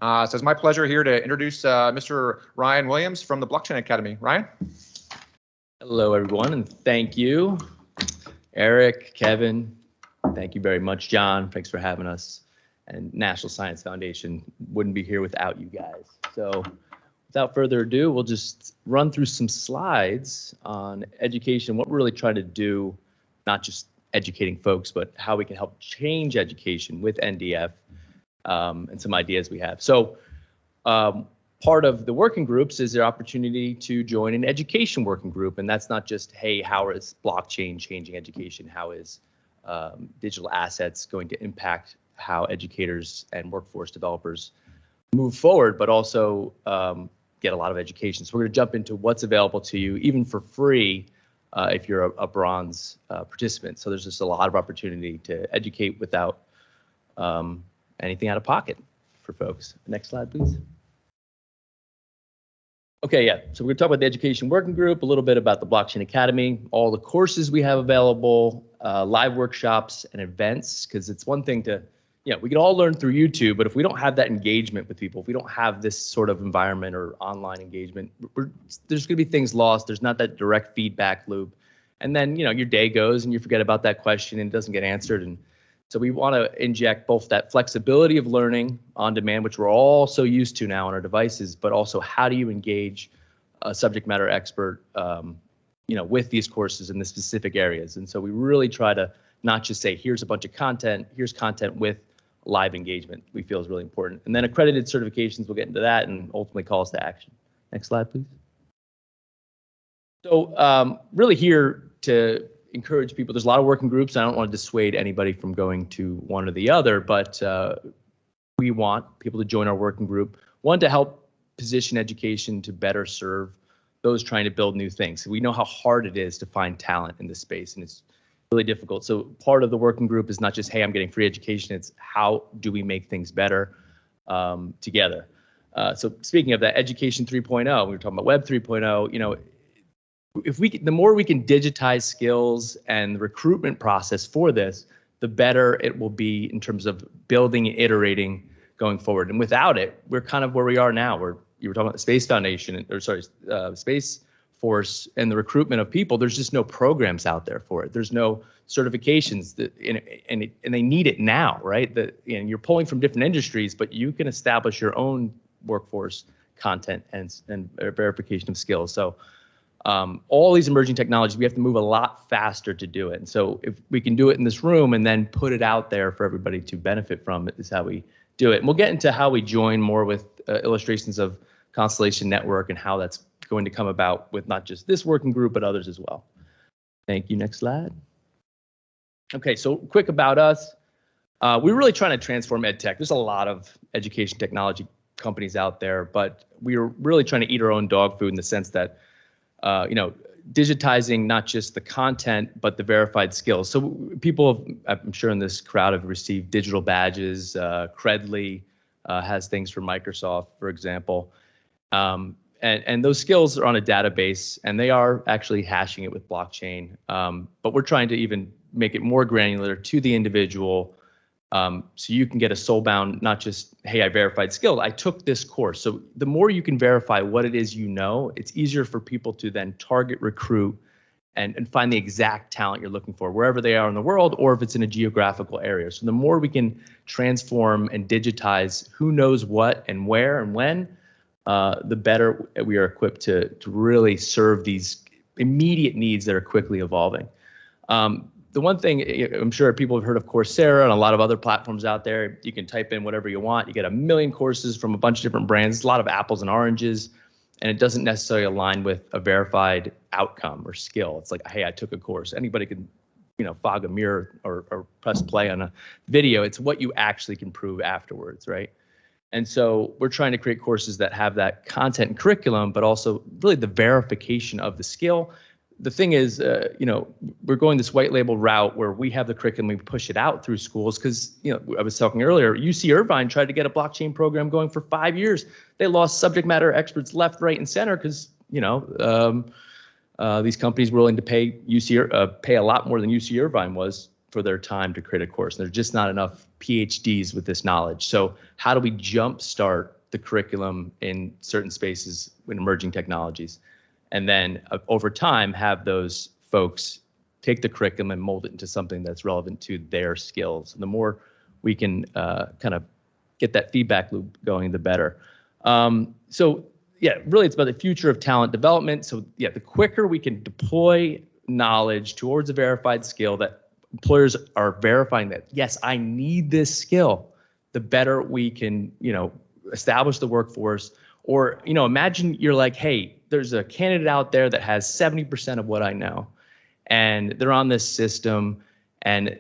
So it's my pleasure here to introduce Mr. Ryan Williams from the Blockchain Academy. Ryan? Hello, everyone, and thank you, Eric, Kevin. Thank you very much, John. Thanks for having us. And National Science Foundation wouldn't be here without you guys. So without further ado, we'll just run through some slides on education, what we're really trying to do, not just educating folks, but how we can help change education with NDF, and some ideas we have. So part of the working groups is their opportunity to join an education working group. And that's not just, hey, how is blockchain changing education? How is digital assets going to impact how educators and workforce developers move forward, but also get a lot of education. So we're going to jump into what's available to you, even for free, if you're a bronze participant. So there's just a lot of opportunity to educate without anything out of pocket for folks. Next slide, please. Okay, yeah, so we're going to talk about the education working group, a little bit about the Blockchain Academy, all the courses we have available, live workshops and events, because it's one thing to, we can all learn through YouTube, but if we don't have that engagement with people, if we don't have this sort of environment or online engagement, there's going to be things lost. There's not that direct feedback loop. And then, your day goes and you forget about that question and it doesn't get answered. And so we want to inject both that flexibility of learning on demand, which we're all so used to now on our devices, but also how do you engage a subject matter expert, with these courses in the specific areas. And so we really try to not just say, here's a bunch of content, here's content with live engagement, we feel is really important. And then accredited certifications, we'll get into that, and ultimately calls to action. Next slide, please. So really here to encourage people. There's a lot of working groups. I don't want to dissuade anybody from going to one or the other, but we want people to join our working group. One, to help position education to better serve those trying to build new things. We know how hard it is to find talent in this space, and it's really difficult. So part of the working group is not just, hey, I'm getting free education. It's how do we make things better together. So speaking of that, Education 3.0, we were talking about Web 3.0, if the more we can digitize skills and the recruitment process for this, the better it will be in terms of building and iterating going forward. And without it, we're kind of where we are now, where you were talking about the Space Foundation, Space Force and the recruitment of people. There's just no programs out there for it. There's no certifications and they need it now, right? And you're pulling from different industries, but you can establish your own workforce content and verification of skills. So all these emerging technologies, we have to move a lot faster to do it. And so if we can do it in this room and then put it out there for everybody to benefit from, it is how we do it. And we'll get into how we join more with illustrations of Constellation Network and how that's going to come about with not just this working group, but others as well. Thank you. Next slide. Okay, so quick about us. We're really trying to transform ed tech. There's a lot of education technology companies out there, but we're really trying to eat our own dog food in the sense that digitizing not just the content, but the verified skills. So people, I'm sure in this crowd, have received digital badges. Credly has things for Microsoft, for example. And those skills are on a database, and they are actually hashing it with blockchain. But we're trying to even make it more granular to the individual, so you can get a soul-bound, not just, hey, I verified skill, I took this course. So the more you can verify what it is it's easier for people to then target, recruit, and find the exact talent you're looking for, wherever they are in the world, or if it's in a geographical area. So the more we can transform and digitize who knows what and where and when, the better we are equipped to really serve these immediate needs that are quickly evolving. The one thing, I'm sure people have heard of Coursera and a lot of other platforms out there. You can type in whatever you want. You get a million courses from a bunch of different brands. It's a lot of apples and oranges, and it doesn't necessarily align with a verified outcome or skill. It's like, hey, I took a course. Anybody can, fog a mirror or press play on a video. It's what you actually can prove afterwards, right? And so we're trying to create courses that have that content and curriculum, but also really the verification of the skill. The thing is, we're going this white label route where we have the curriculum, we push it out through schools because, I was talking earlier, UC Irvine tried to get a blockchain program going for 5 years. They lost subject matter experts left, right, and center because, these companies were willing to pay a lot more than UC Irvine was for their time to create a course. There's just not enough PhDs with this knowledge. So how do we jumpstart the curriculum in certain spaces with emerging technologies? And then over time, have those folks take the curriculum and mold it into something that's relevant to their skills. And the more we can kind of get that feedback loop going, the better. So yeah, really it's about the future of talent development. So yeah, the quicker we can deploy knowledge towards a verified skill that employers are verifying that, yes, I need this skill, the better we can, establish the workforce. Or, imagine you're like, hey, there's a candidate out there that has 70% of what I know, and they're on this system, and,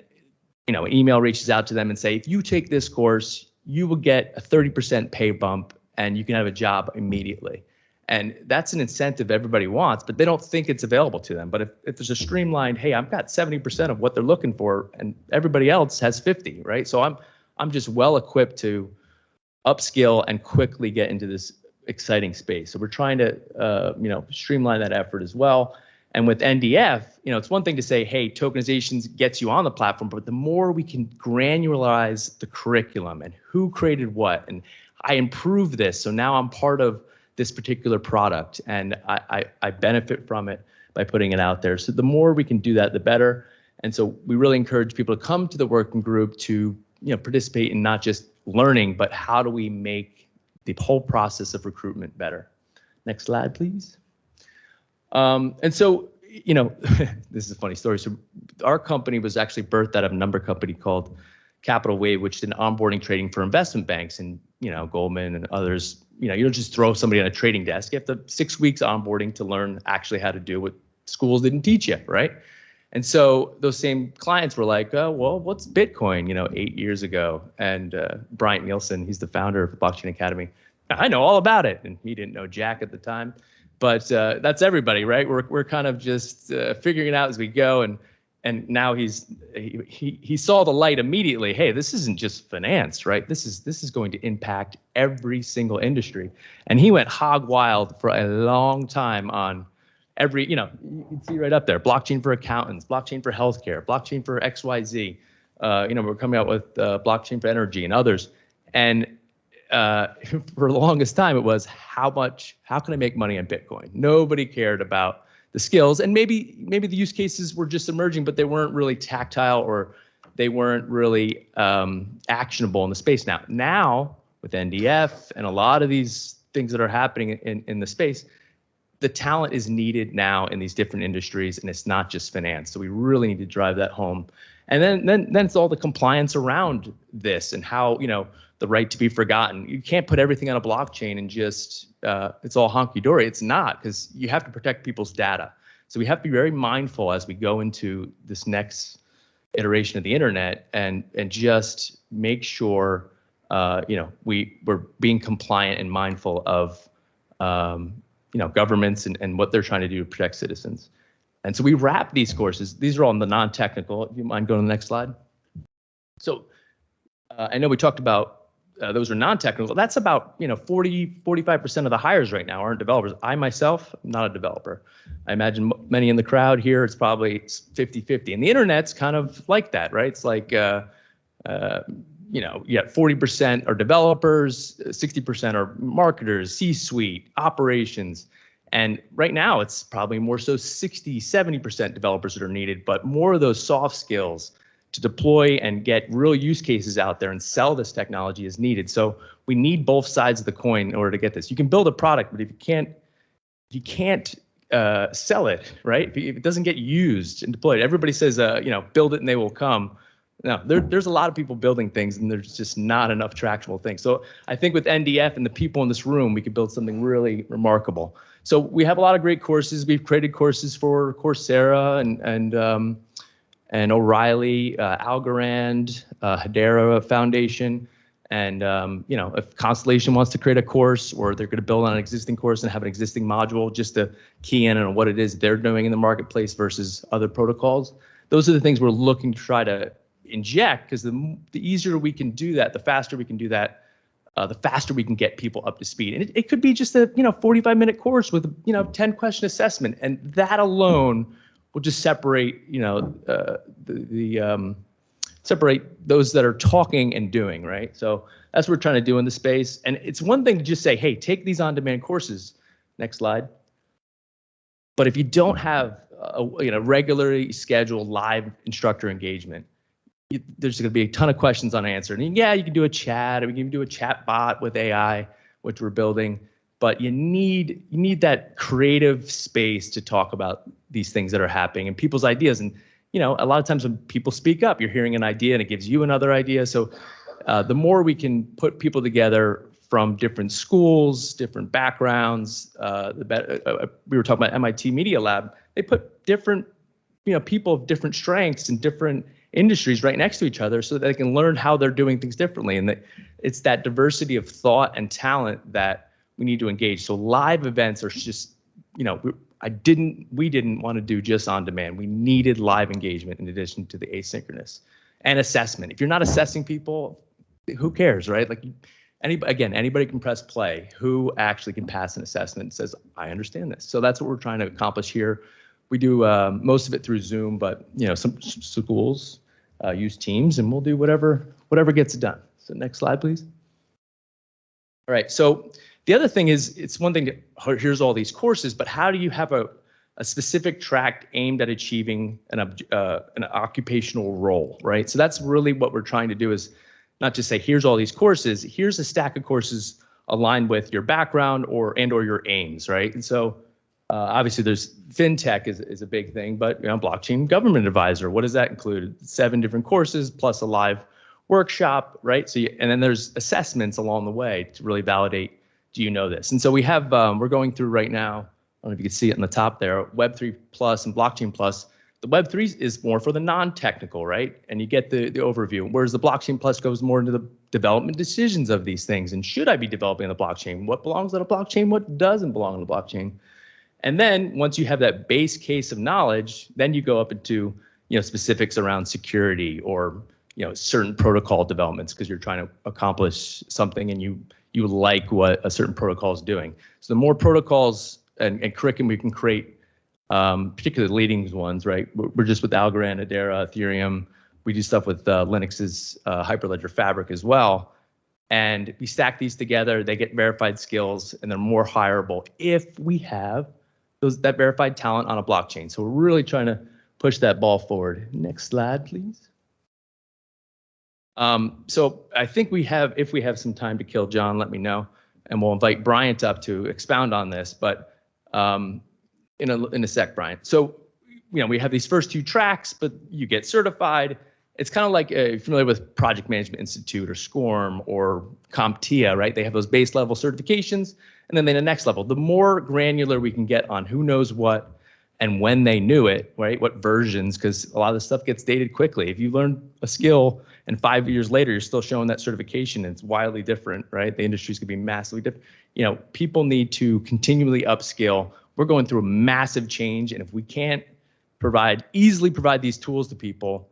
an email reaches out to them and say, if you take this course, you will get a 30% pay bump and you can have a job immediately. And that's an incentive everybody wants, but they don't think it's available to them. But if there's a streamlined, hey, I've got 70% of what they're looking for and everybody else has 50, right? So I'm just well equipped to upskill and quickly get into this exciting space. So we're trying to, streamline that effort as well. And with NDF, it's one thing to say, hey, tokenization gets you on the platform, but the more we can granularize the curriculum and who created what, and I improve this, so now I'm part of this particular product and I benefit from it by putting it out there. So the more we can do that, the better. And so we really encourage people to come to the working group to, participate in not just learning, but how do we make the whole process of recruitment better. Next slide, please. And so, this is a funny story. So our company was actually birthed out of a number company called Capital Wave, which did onboarding trading for investment banks and, Goldman and others. You don't just throw somebody on a trading desk. You have to 6 weeks onboarding to learn actually how to do what schools didn't teach you, right? And so those same clients were like, oh, well, what's Bitcoin, 8 years ago? And Bryant Nielsen, he's the founder of the Blockchain Academy. I know all about it. And he didn't know jack at the time. But that's everybody, right? We're kind of just figuring it out as we go. And now he saw the light immediately. Hey, this isn't just finance, right? This is going to impact every single industry. And he went hog wild for a long time on every, you can see right up there, blockchain for accountants, blockchain for healthcare, blockchain for XYZ. We're coming out with blockchain for energy and others. And for the longest time, it was how can I make money on Bitcoin? Nobody cared about the skills, and maybe the use cases were just emerging, but they weren't really tactile or they weren't really actionable in the space. Now with NDF and a lot of these things that are happening in the space, the talent is needed now in these different industries, and it's not just finance. So we really need to drive that home. And then it's all the compliance around this and how, the right to be forgotten. You can't put everything on a blockchain and just, it's all honky-dory. It's not, because you have to protect people's data. So we have to be very mindful as we go into this next iteration of the internet and just make sure, we're being compliant and mindful of, governments and what they're trying to do to protect citizens. And so we wrap these courses. These are all in the non-technical. If you mind going to the next slide. So I know we talked about those are non-technical. That's about 45% of the hires right now aren't developers. I myself am not a developer. I imagine many in the crowd here, it's probably 50-50. And the internet's kind of like that, right? It's like, 40% are developers, 60% are marketers, C-suite, operations. And right now it's probably more so 60-70% developers that are needed, but more of those soft skills to deploy and get real use cases out there and sell this technology is needed. So we need both sides of the coin in order to get this. You can build a product, but if you can't sell it, right? If it doesn't get used and deployed, everybody says, build it and they will come. No, there's a lot of people building things and there's just not enough tractable things. So I think with NDF and the people in this room, we could build something really remarkable. So we have a lot of great courses. We've created courses for Coursera and O'Reilly, Algorand, Hedera Foundation. And, if Constellation wants to create a course or they're going to build on an existing course and have an existing module just to key in on what it is they're doing in the marketplace versus other protocols, those are the things we're looking to try to inject, because the easier we can do that, the faster we can do that, the faster we can get people up to speed. And it could be just a 45-minute course with 10-question assessment, and that alone we'll just separate, separate those that are talking and doing, right? So that's what we're trying to do in the space. And it's one thing to just say, hey, take these on-demand courses. Next slide. But if you don't have regularly scheduled live instructor engagement, there's going to be a ton of questions unanswered. And yeah, you can do a chat, or we can do a chat bot with AI, which we're building. But you need that creative space to talk about these things that are happening and people's ideas. And a lot of times when people speak up, you're hearing an idea and it gives you another idea. So the more we can put people together from different schools, different backgrounds, the better. We were talking about MIT Media Lab. They put different, people of different strengths and different industries right next to each other so that they can learn how they're doing things differently. And it's that diversity of thought and talent that we need to engage. So live events are just, we didn't want to do just on demand. We needed live engagement in addition to the asynchronous and assessment. If you're not assessing people, who cares, right? Like anybody can press play. Who actually can pass an assessment and says, I understand this. So that's what we're trying to accomplish here. We do most of it through Zoom, but some schools use Teams, and we'll do whatever gets it done. So next slide, please. All right, so the other thing is, it's one thing to, here's all these courses, but how do you have a specific track aimed at achieving an occupational role, right? So that's really what we're trying to do, is not just say, here's all these courses, here's a stack of courses aligned with your background or your aims, right? And so obviously there's fintech is a big thing, but blockchain government advisor, what does that include? 7 different courses plus a live workshop, right? So and then there's assessments along the way to really validate, do you know this? And so we have, we're going through right now, I don't know if you can see it in the top there, Web3 Plus and Blockchain Plus. The Web3 is more for the non-technical, right? And you get the overview, whereas the Blockchain Plus goes more into the development decisions of these things. And should I be developing on the blockchain? What belongs on a blockchain? What doesn't belong on the blockchain? And then once you have that base case of knowledge, then you go up into specifics around security or certain protocol developments, because you're trying to accomplish something and you like what a certain protocol is doing. So the more protocols and curriculum we can create, particularly the leading ones, right? We're just with Algorand, Hedera, Ethereum. We do stuff with Linux's Hyperledger Fabric as well. And we stack these together, they get verified skills, and they're more hireable if we have that verified talent on a blockchain. So we're really trying to push that ball forward. Next slide, please. So I think if we have some time to kill, John, let me know, and we'll invite Bryant up to expound on this. But in a sec, Bryant. So we have these first 2 tracks, but you get certified. It's kind of like if you're familiar with Project Management Institute or SCORM or CompTIA, right? They have those base level certifications, and then the next level. The more granular we can get on who knows what and when they knew it, right? What versions, because a lot of this stuff gets dated quickly. If you learn a skill and 5 years later you're still showing that certification, it's wildly different, right? The industry's gonna be massively different. People need to continually upskill. We're going through a massive change, and if we can't easily provide these tools to people,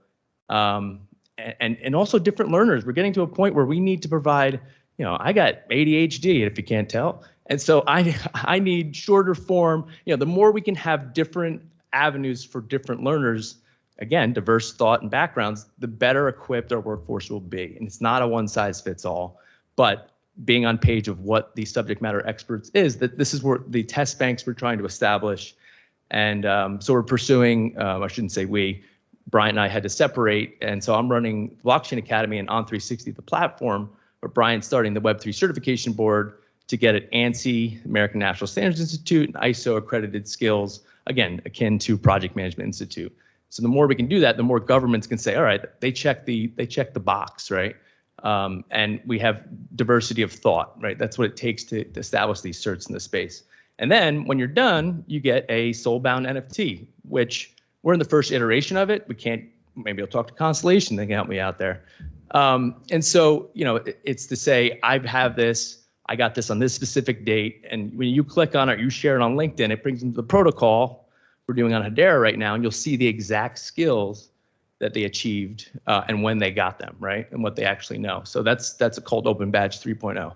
and also different learners, we're getting to a point where we need to provide, I got ADHD, if you can't tell. And so I need shorter form, the more we can have different avenues for different learners, again, diverse thought and backgrounds, the better equipped our workforce will be. And it's not a one size fits all, but being on page of what the subject matter experts is, that this is where the test banks we're trying to establish. And so we're pursuing, I shouldn't say we, Bryant and I had to separate. And so I'm running Blockchain Academy and On360, the platform, where Bryant's starting the Web3 certification board to get at ANSI, American National Standards Institute, and ISO accredited skills, again, akin to Project Management Institute. So the more we can do that, the more governments can say, all right, they check the box, right? And we have diversity of thought, right? That's what it takes to establish these certs in the space. And then when you're done, you get a soulbound NFT, which we're in the first iteration of it. We can't, maybe I'll talk to Constellation, they can help me out there. And so, it's to say, I have this, I got this on this specific date. And when you click on it, you share it on LinkedIn, it brings them to the protocol we're doing on Hedera right now, and you'll see the exact skills that they achieved and when they got them, right? And what they actually know. So that's called Open Badge 3.0.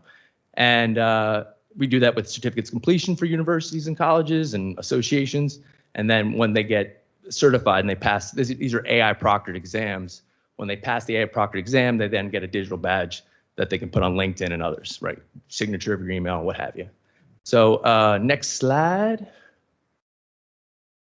And we do that with certificates completion for universities and colleges and associations. And then when they get certified and they pass, these are AI proctored exams. When they pass the AI proctored exam, they then get a digital badge that they can put on LinkedIn and others, right? Signature of your email, what have you. So next slide.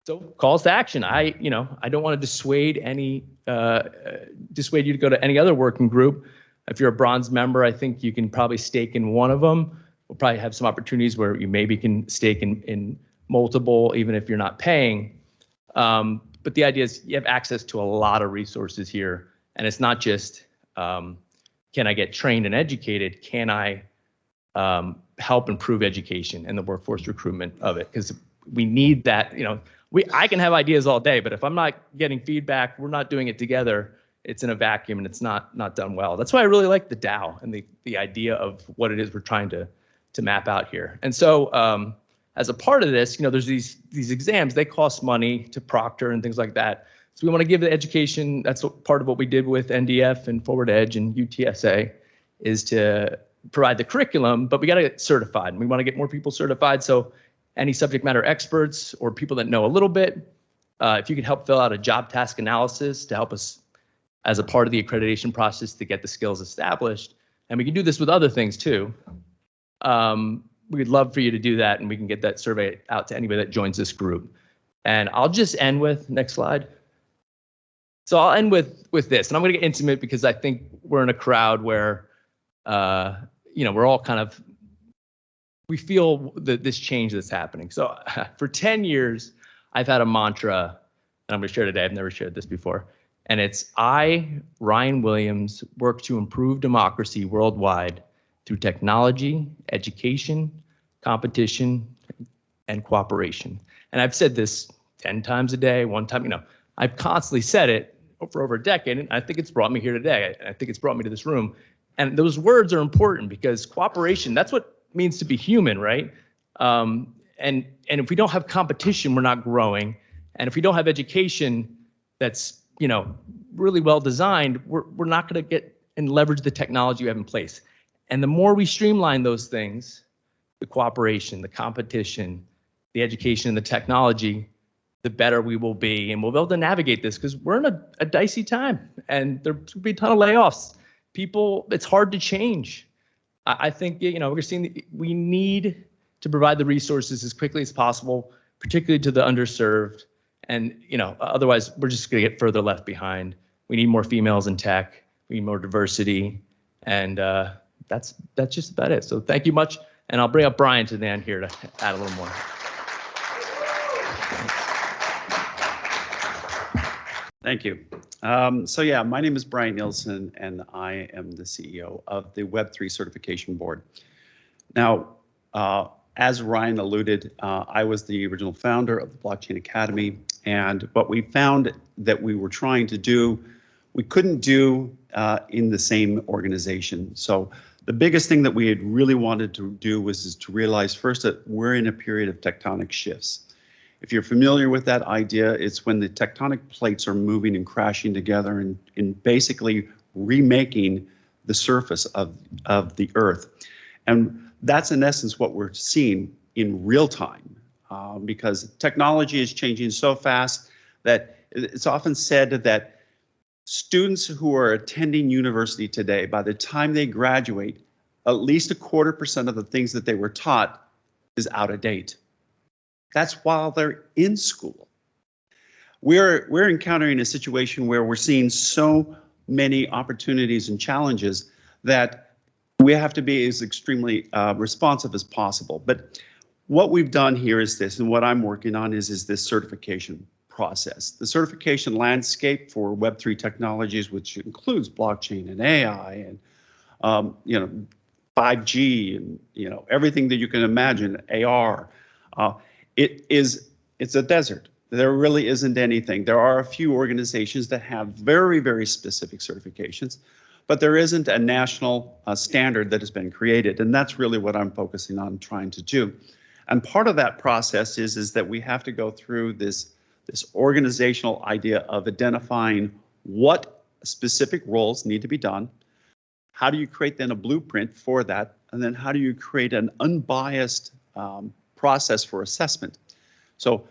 So calls to action. I don't want to dissuade you to go to any other working group. If you're a bronze member, I think you can probably stake in one of them. We'll probably have some opportunities where you maybe can stake in multiple, even if you're not paying. But the idea is you have access to a lot of resources here. And it's not just, can I get trained and educated? Can I help improve education and the workforce recruitment of it? Because we need that, I can have ideas all day, but if I'm not getting feedback, we're not doing it together, it's in a vacuum and it's not done well. That's why I really like the DAO and the idea of what it is we're trying to map out here. And so as a part of this, there's these exams, they cost money to proctor and things like that. So we want to give the education, that's part of what we did with NDF and Forward Edge and UTSA, is to provide the curriculum, but we got to get certified and we want to get more people certified. So any subject matter experts or people that know a little bit, if you could help fill out a job task analysis to help us as a part of the accreditation process to get the skills established. And we can do this with other things too. We'd love for you to do that and we can get that survey out to anybody that joins this group. And I'll just end with, next slide. So I'll end with this, and I'm gonna get intimate because I think we're in a crowd where, we're all kind of, we feel this change that's happening. So for 10 years, I've had a mantra, and I'm gonna share today, I've never shared this before, and it's I, Ryan Williams, work to improve democracy worldwide through technology, education, competition, and cooperation. And I've said this 10 times a day, one time, I've constantly said it for over a decade, and I think it's brought me here today. I think it's brought me to this room. And those words are important because cooperation, that's what it means to be human, right? And if we don't have competition, we're not growing. And if we don't have education that's, really well designed, we're not going to get and leverage the technology we have in place. And the more we streamline those things, the cooperation, the competition, the education, and the technology, the better we will be, and we'll be able to navigate this because we're in a dicey time, and there'll be a ton of layoffs. People, it's hard to change. I think we're seeing we need to provide the resources as quickly as possible, particularly to the underserved, and otherwise we're just going to get further left behind. We need more females in tech. We need more diversity, and that's just about it. So thank you much, and I'll bring up Brian to the end here to add a little more. Thank you. My name is Brian Nielsen, and I am the CEO of the Web3 Certification Board. Now, as Ryan alluded, I was the original founder of the Blockchain Academy, and what we found that we were trying to do, we couldn't do in the same organization. So the biggest thing that we had really wanted to do was to realize first that we're in a period of tectonic shifts. If you're familiar with that idea, it's when the tectonic plates are moving and crashing together and basically remaking the surface of the Earth. And that's in essence what we're seeing in real time because technology is changing so fast that it's often said that students who are attending university today, by the time they graduate, at least 25% of the things that they were taught is out of date. That's while they're in school. We're encountering a situation where we're seeing so many opportunities and challenges that we have to be as extremely responsive as possible. But what we've done here is this, and what I'm working on is this certification process. The certification landscape for Web3 technologies, which includes blockchain and AI and 5G and everything that you can imagine, AR. It's a desert. There really isn't anything. There are a few organizations that have very, very specific certifications, but there isn't a national standard that has been created, and that's really what I'm focusing on trying to do. And part of that process is that we have to go through this organizational idea of identifying what specific roles need to be done. How do you create then a blueprint for that? And then how do you create an unbiased process for assessment? So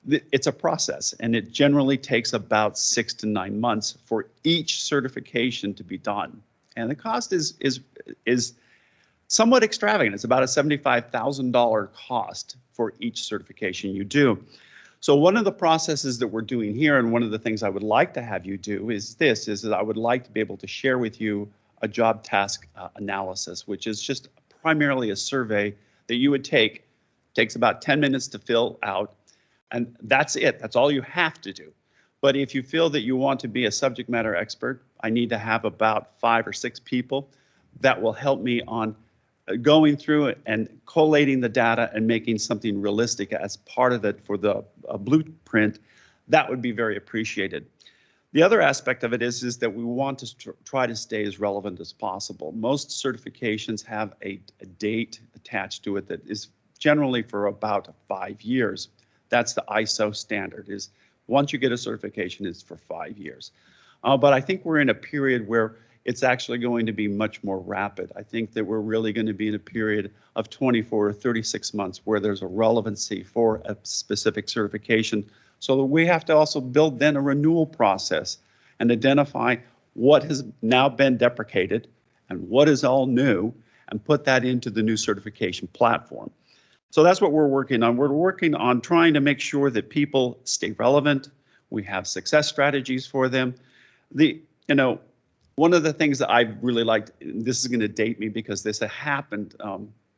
it's a process, and it generally takes about 6 to 9 months for each certification to be done. And the cost is somewhat extravagant. It's about a $75,000 cost for each certification you do. So one of the processes that we're doing here, and one of the things I would like to have you do is that I would like to be able to share with you a job task analysis, which is just primarily a survey that you would take. Takes about 10 minutes to fill out, and that's it. That's all you have to do. But if you feel that you want to be a subject matter expert, I need to have about 5 or 6 people that will help me on going through it and collating the data and making something realistic as part of it for the blueprint. That would be very appreciated. The other aspect of it is that we want to try to stay as relevant as possible. Most certifications have a date attached to it that is generally for about 5 years. That's the ISO standard, is once you get a certification, it's for 5 years. But I think we're in a period where it's actually going to be much more rapid. I think that we're really going to be in a period of 24 or 36 months where there's a relevancy for a specific certification. So we have to also build then a renewal process and identify what has now been deprecated and what is all new, and put that into the new certification platform. So that's what we're working on. We're working on trying to make sure that people stay relevant. We have success strategies for them. One of the things that I really liked, this is going to date me because this happened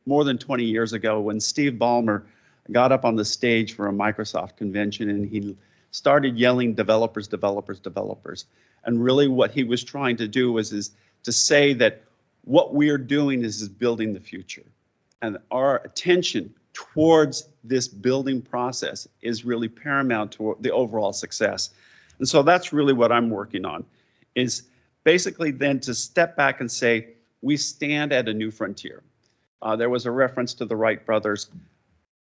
more than 20 years ago when Steve Ballmer got up on the stage for a Microsoft convention and he started yelling developers, developers, developers. And really what he was trying to do is to say that what we are doing is building the future. And our attention towards this building process is really paramount to the overall success. And so that's really what I'm working on, is basically then to step back and say, we stand at a new frontier. There was a reference to the Wright brothers.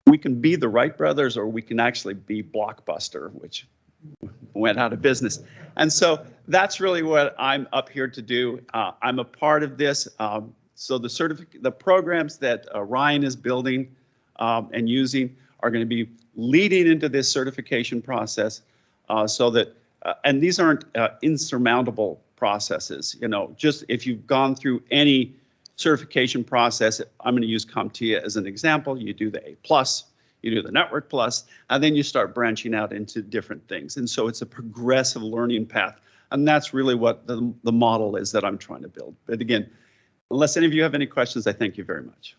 We can be the Wright brothers, or we can actually be Blockbuster, which went out of business. And so that's really what I'm up here to do. I'm a part of this. So the programs that Ryan is building and using are going to be leading into this certification process, so that, and these aren't insurmountable processes. Just if you've gone through any certification process, I'm going to use CompTIA as an example. You do the A+, you do the Network Plus, and then you start branching out into different things. And so it's a progressive learning path. And that's really what the model is that I'm trying to build. But again, unless any of you have any questions, I thank you very much.